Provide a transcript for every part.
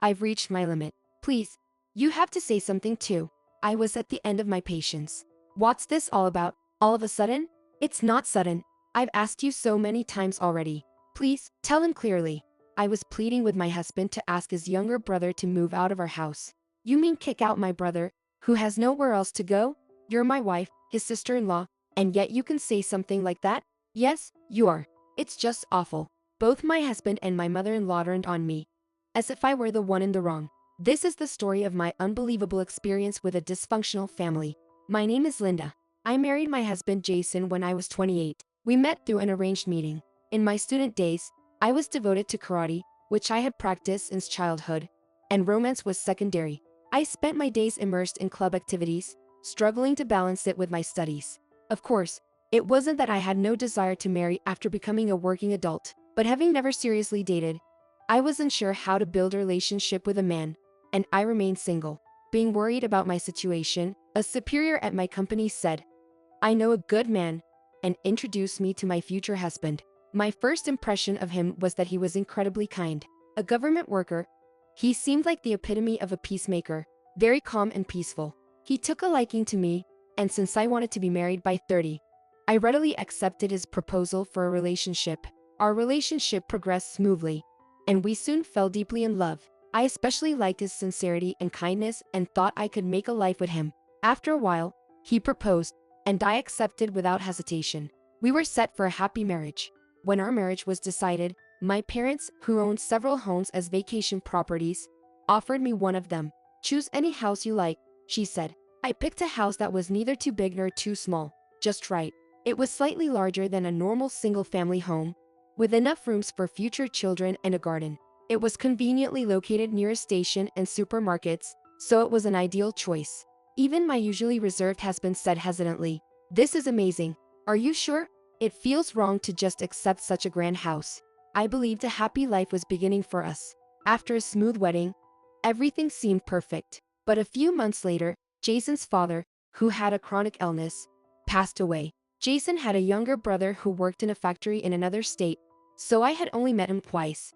I've reached my limit. Please, you have to say something too. I was at the end of my patience. What's this all about? All of a sudden? It's not sudden. I've asked you so many times already. Please, tell him clearly. I was pleading with my husband to ask his younger brother to move out of our house. You mean kick out my brother, who has nowhere else to go? You're my wife, his sister-in-law, and yet you can say something like that? Yes, you are. It's just awful. Both my husband and my mother-in-law turned on me, as if I were the one in the wrong. This is the story of my unbelievable experience with a dysfunctional family. My name is Linda. I married my husband Jason when I was 28. We met through an arranged meeting. In my student days, I was devoted to karate, which I had practiced since childhood, and romance was secondary. I spent my days immersed in club activities, struggling to balance it with my studies. Of course, it wasn't that I had no desire to marry after becoming a working adult, but having never seriously dated, I wasn't sure how to build a relationship with a man, and I remained single. Being worried about my situation, a superior at my company said, "I know a good man," and introduced me to my future husband. My first impression of him was that he was incredibly kind. A government worker, he seemed like the epitome of a peacemaker, very calm and peaceful. He took a liking to me, and since I wanted to be married by 30, I readily accepted his proposal for a relationship. Our relationship progressed smoothly, and we soon fell deeply in love. I especially liked his sincerity and kindness and thought I could make a life with him. After a while, he proposed, and I accepted without hesitation. We were set for a happy marriage. When our marriage was decided, my parents, who owned several homes as vacation properties, offered me one of them. "Choose any house you like," she said. I picked a house that was neither too big nor too small, just right. It was slightly larger than a normal single-family home, with enough rooms for future children and a garden. It was conveniently located near a station and supermarkets, so it was an ideal choice. Even my usually reserved husband said hesitantly, "This is amazing. Are you sure? It feels wrong to just accept such a grand house." I believed a happy life was beginning for us. After a smooth wedding, everything seemed perfect. But a few months later, Jason's father, who had a chronic illness, passed away. Jason had a younger brother who worked in a factory in another state, so I had only met him twice.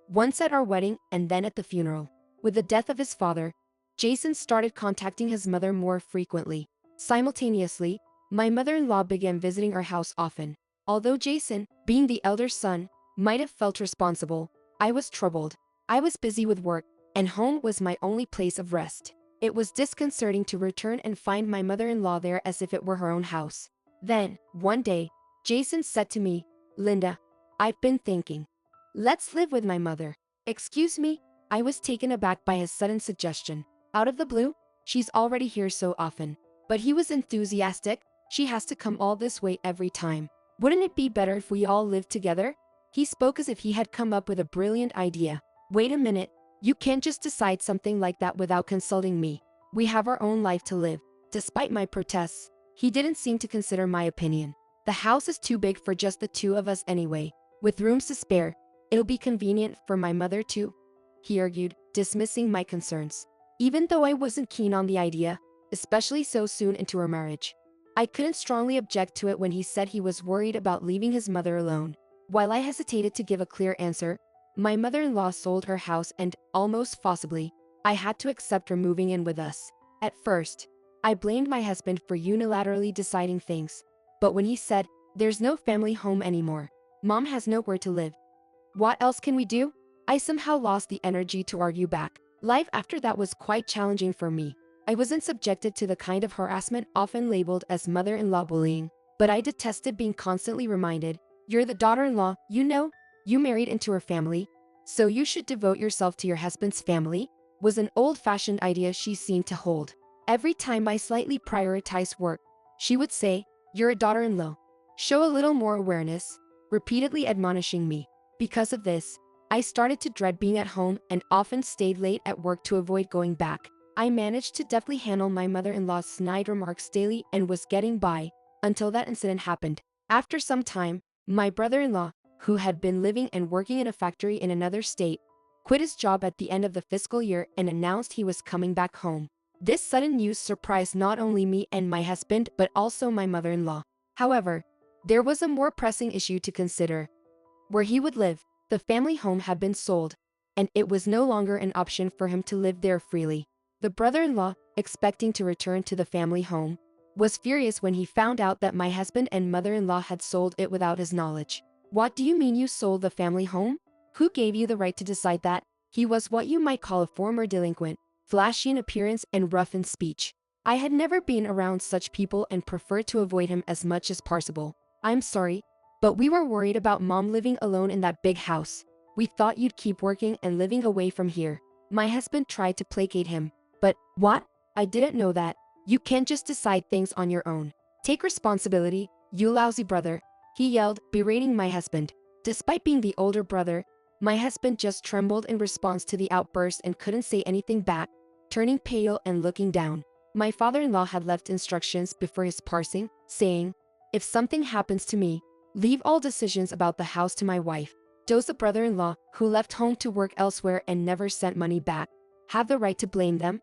Once at our wedding and then at the funeral. With the death of his father, Jason started contacting his mother more frequently. Simultaneously, my mother-in-law began visiting our house often. Although Jason, being the elder son, might have felt responsible, I was troubled. I was busy with work, and home was my only place of rest. It was disconcerting to return and find my mother-in-law there as if it were her own house. Then, one day, Jason said to me, "Linda, I've been thinking. Let's live with my mother." Excuse me? I was taken aback by his sudden suggestion. Out of the blue? She's already here so often. But he was enthusiastic. She has to come all this way every time. Wouldn't it be better if we all lived together? He spoke as if he had come up with a brilliant idea. Wait a minute. You can't just decide something like that without consulting me. We have our own life to live. Despite my protests, he didn't seem to consider my opinion. The house is too big for just the two of us anyway. With rooms to spare, it'll be convenient for my mother too, he argued, dismissing my concerns. Even though I wasn't keen on the idea, especially so soon into our marriage, I couldn't strongly object to it when he said he was worried about leaving his mother alone. While I hesitated to give a clear answer, my mother-in-law sold her house and, almost forcibly, I had to accept her moving in with us. At first, I blamed my husband for unilaterally deciding things, but when he said, "There's no family home anymore. Mom has nowhere to live. What else can we do?" I somehow lost the energy to argue back. Life after that was quite challenging for me. I wasn't subjected to the kind of harassment often labeled as mother-in-law bullying, but I detested being constantly reminded, "You're the daughter-in-law, you know, you married into her family, so you should devote yourself to your husband's family," was an old-fashioned idea she seemed to hold. Every time I slightly prioritized work, she would say, "You're a daughter-in-law. Show a little more awareness," repeatedly admonishing me. Because of this, I started to dread being at home and often stayed late at work to avoid going back. I managed to deftly handle my mother-in-law's snide remarks daily and was getting by, until that incident happened. After some time, my brother-in-law, who had been living and working in a factory in another state, quit his job at the end of the fiscal year and announced he was coming back home. This sudden news surprised not only me and my husband but also my mother-in-law. However, there was a more pressing issue to consider: where he would live. The family home had been sold, and it was no longer an option for him to live there freely. The brother-in-law, expecting to return to the family home, was furious when he found out that my husband and mother-in-law had sold it without his knowledge. "What do you mean you sold the family home? Who gave you the right to decide that?" He was what you might call a former delinquent, flashy in appearance and rough in speech. I had never been around such people and preferred to avoid him as much as possible. "I'm sorry, but we were worried about Mom living alone in that big house. We thought you'd keep working and living away from here." My husband tried to placate him. "But, what? I didn't know that. You can't just decide things on your own. Take responsibility, you lousy brother," he yelled, berating my husband. Despite being the older brother, my husband just trembled in response to the outburst and couldn't say anything back, turning pale and looking down. My father-in-law had left instructions before his passing, saying, "If something happens to me, leave all decisions about the house to my wife." Does the brother-in-law, who left home to work elsewhere and never sent money back, have the right to blame them?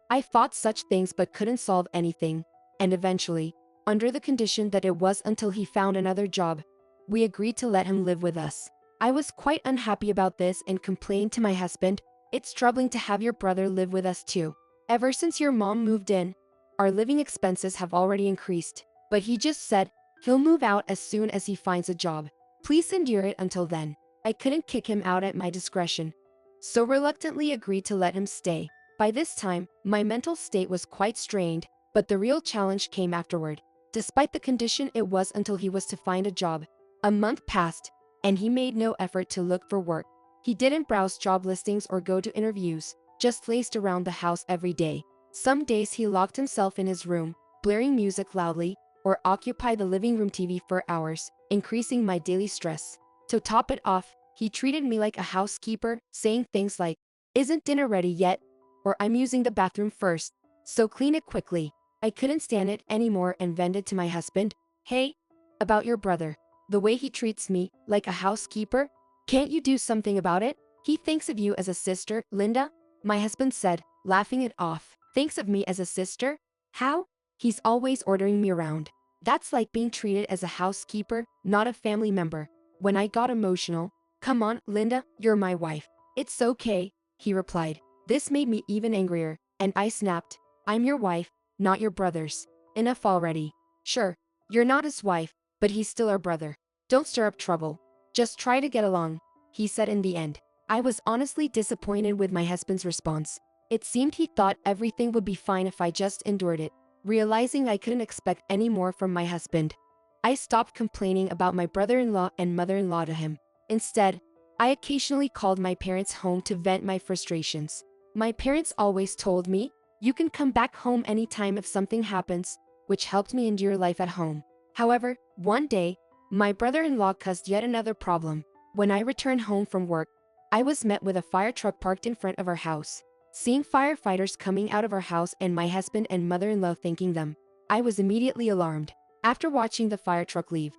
I thought such things but couldn't solve anything, and eventually, under the condition that it was until he found another job, we agreed to let him live with us. I was quite unhappy about this and complained to my husband, "It's troubling to have your brother live with us too. Ever since your mom moved in, our living expenses have already increased." But he just said he'll move out as soon as he finds a job. Please endure it until then. I couldn't kick him out at my discretion, so reluctantly agreed to let him stay. By this time, my mental state was quite strained, but the real challenge came afterward. Despite the condition it was until he was to find a job. A month passed, and he made no effort to look for work. He didn't browse job listings or go to interviews, just lazed around the house every day. Some days he locked himself in his room, blaring music loudly, or occupied the living room TV for hours, increasing my daily stress. To top it off, he treated me like a housekeeper, saying things like, "Isn't dinner ready yet?" or "I'm using the bathroom first, so clean it quickly." I couldn't stand it anymore and vented to my husband, "Hey, about your brother. The way he treats me, like a housekeeper? Can't you do something about it? He thinks of you as a sister, Linda," my husband said, laughing it off. "Thinks of me as a sister? How? He's always ordering me around. That's like being treated as a housekeeper, not a family member." When I got emotional, "Come on, Linda, you're my wife." "It's okay," he replied. This made me even angrier, and I snapped, "I'm your wife, not your brother's. Enough already." "Sure, you're not his wife, but he's still our brother. Don't stir up trouble. Just try to get along," he said in the end. I was honestly disappointed with my husband's response. It seemed he thought everything would be fine if I just endured it. Realizing I couldn't expect any more from my husband, I stopped complaining about my brother-in-law and mother-in-law to him. Instead, I occasionally called my parents home to vent my frustrations. My parents always told me, "You can come back home anytime if something happens," which helped me endure life at home. However, one day, my brother-in-law caused yet another problem. When I returned home from work, I was met with a fire truck parked in front of our house. Seeing firefighters coming out of our house and my husband and mother-in-law thanking them, I was immediately alarmed. After watching the fire truck leave,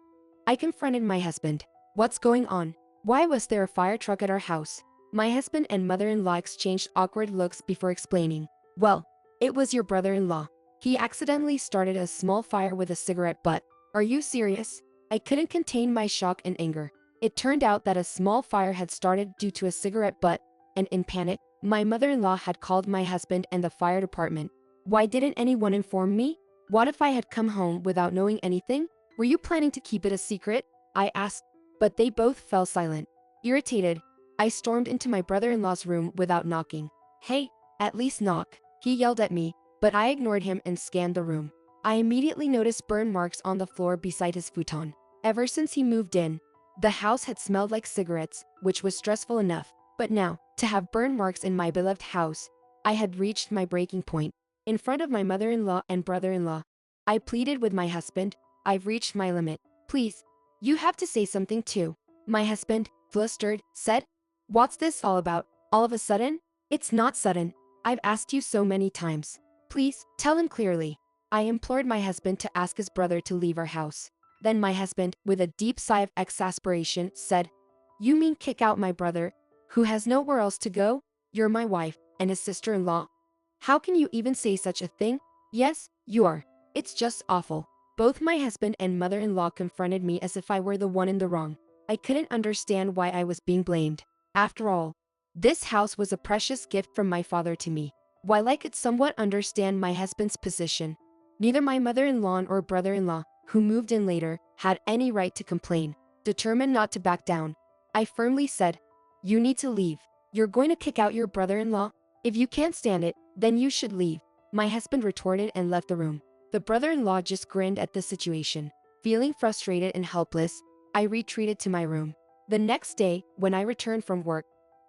I confronted my husband. "What's going on? Why was there a fire truck at our house?" My husband and mother-in-law exchanged awkward looks before explaining. "Well, it was your brother-in-law. He accidentally started a small fire with a cigarette butt." "Are you serious?" I couldn't contain my shock and anger. It turned out that a small fire had started due to a cigarette butt, and in panic, my mother-in-law had called my husband and the fire department. "Why didn't anyone inform me? What if I had come home without knowing anything? Were you planning to keep it a secret?" I asked, but they both fell silent. Irritated, I stormed into my brother-in-law's room without knocking. "Hey, at least knock," he yelled at me, but I ignored him and scanned the room. I immediately noticed burn marks on the floor beside his futon. Ever since he moved in, the house had smelled like cigarettes, which was stressful enough. But now, to have burn marks in my beloved house, I had reached my breaking point. In front of my mother-in-law and brother-in-law, I pleaded with my husband, "I've reached my limit. Please, you have to say something too." My husband, flustered, said, "What's this all about, all of a sudden?" "It's not sudden. I've asked you so many times. Please, tell him clearly." I implored my husband to ask his brother to leave our house. Then my husband, with a deep sigh of exasperation, said, "You mean kick out my brother, who has nowhere else to go? You're my wife, and his sister-in-law. How can you even say such a thing?" "Yes, you are. It's just awful." Both my husband and mother-in-law confronted me as if I were the one in the wrong. I couldn't understand why I was being blamed. After all, This house was a precious gift from my father to me. While I could somewhat understand my husband's position, neither my mother-in-law or brother-in-law, who moved in later, had any right to complain. Determined not to back down, I firmly said, "You need to leave. You're going to kick out your brother-in-law? If you can't stand it, then you should leave." My husband retorted and left the room. The brother-in-law just grinned at the situation. Feeling frustrated and helpless, I retreated to my room. The next day, when I returned from work,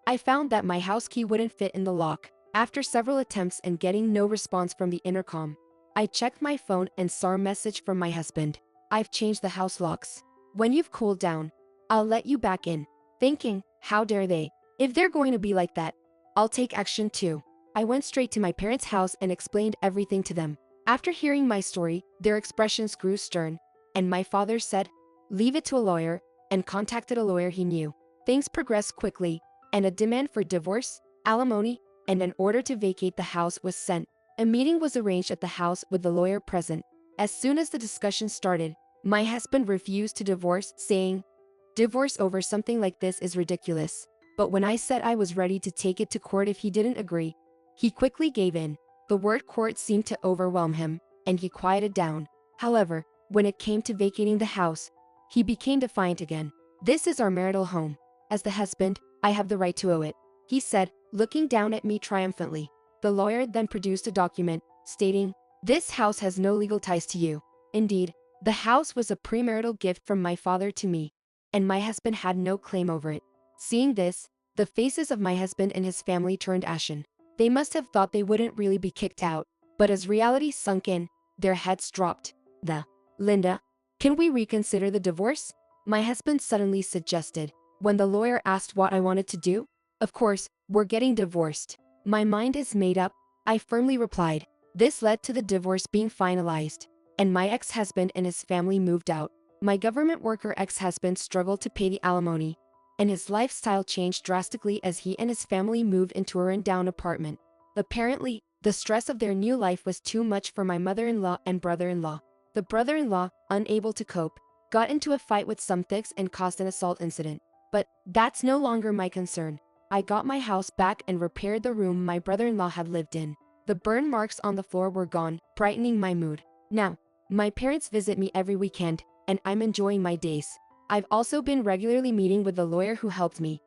I found that my house key wouldn't fit in the lock. After several attempts and getting no response from the intercom, I checked my phone and saw a message from my husband. "I've changed the house locks. When you've cooled down, I'll let you back in." Thinking, how dare they? If they're going to be like that, I'll take action too. I went straight to my parents' house and explained everything to them. After hearing my story, their expressions grew stern, and my father said, "Leave it to a lawyer," and contacted a lawyer he knew. Things progressed quickly, and a demand for divorce, alimony, and an order to vacate the house was sent. A meeting was arranged at the house with the lawyer present. As soon as the discussion started, my husband refused to divorce, saying, "Divorce over something like this is ridiculous." But when I said I was ready to take it to court if he didn't agree, he quickly gave in. The word court seemed to overwhelm him, and he quieted down. However, when it came to vacating the house, he became defiant again. "This is our marital home. As the husband, I have the right to owe it," he said, looking down at me triumphantly. The lawyer then produced a document, stating, "This house has no legal ties to you." Indeed, the house was a premarital gift from my father to me, and my husband had no claim over it. Seeing this, the faces of my husband and his family turned ashen. They must have thought they wouldn't really be kicked out, but as reality sunk in, their heads dropped. "Linda, can we reconsider the divorce?" my husband suddenly suggested. When the lawyer asked what I wanted to do, "Of course, we're getting divorced. My mind is made up," I firmly replied. This led to the divorce being finalized, and my ex-husband and his family moved out. My government worker ex-husband struggled to pay the alimony, and his lifestyle changed drastically as he and his family moved into a run-down apartment. Apparently, the stress of their new life was too much for my mother-in-law and brother-in-law. The brother-in-law, unable to cope, got into a fight with some thugs and caused an assault incident. But that's no longer my concern. I got my house back and repaired the room my brother-in-law had lived in. The burn marks on the floor were gone, brightening my mood. Now, my parents visit me every weekend, and I'm enjoying my days. I've also been regularly meeting with the lawyer who helped me,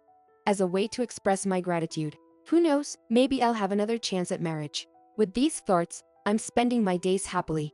as a way to express my gratitude. Who knows, maybe I'll have another chance at marriage. With these thoughts, I'm spending my days happily.